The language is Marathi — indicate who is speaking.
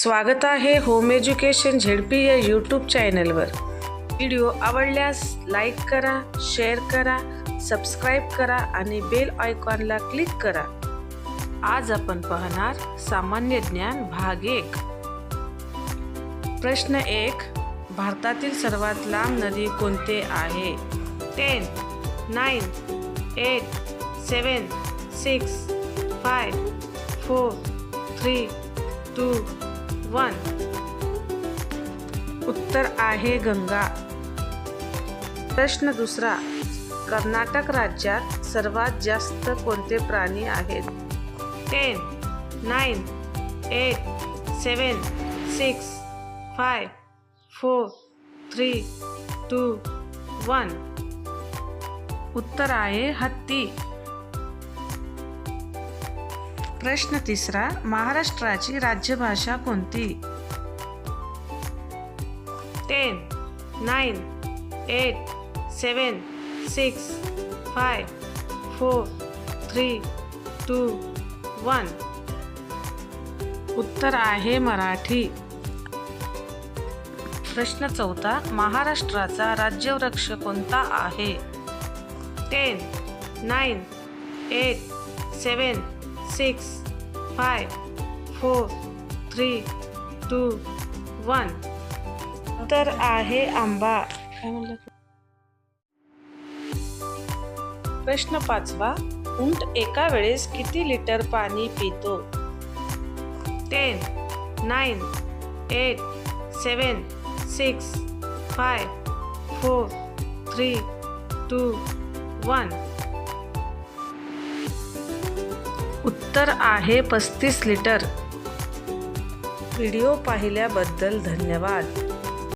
Speaker 1: स्वागत आहे होम एज्युकेशन झेडपी या यूट्यूब चॅनलवर। व्हिडिओ आवडल्यास लाईक करा, शेअर करा, सबस्क्राईब करा आणि बेल आयकॉनला क्लिक करा। आज आपण पाहणार सामान्य ज्ञान भाग 1। प्रश्न 1, भारतातील सर्वात लांब नदी कोणते आहे? 10, 9, 8, 7, 6, 5, 4, 3, 2, 1। उत्तर आहे गंगा। प्रश्न दुसरा, कर्नाटक राज्यात सर्वात जास्त कोणते प्राणी आहेत? 10, 9, 8, 7, 6, 5, 4, 3, 2, 1। उत्तर आहे हत्ती। प्रश्न तिसरा, महाराष्ट्राची राज्यभाषा कोणती? 10, 9, 8, 7, 6, 5, 4, 3, 2, 1। उत्तर आहे मराठी। प्रश्न चौथा, महाराष्ट्राचा राज्यवृक्ष कोणता आहे? 10, 9, 8, 7, 6, 5, 4, 3, 2, 1। उत्तर आहे आंबा। प्रश्न पाचवा, उंट एका वेळेस किती लिटर पाणी पितो? 10, 9, 8, 7, 6, 5, 4, 3, 2, 1। उत्तर आहे 35 लिटर। व्हिडिओ पाहिल्याबद्दल धन्यवाद।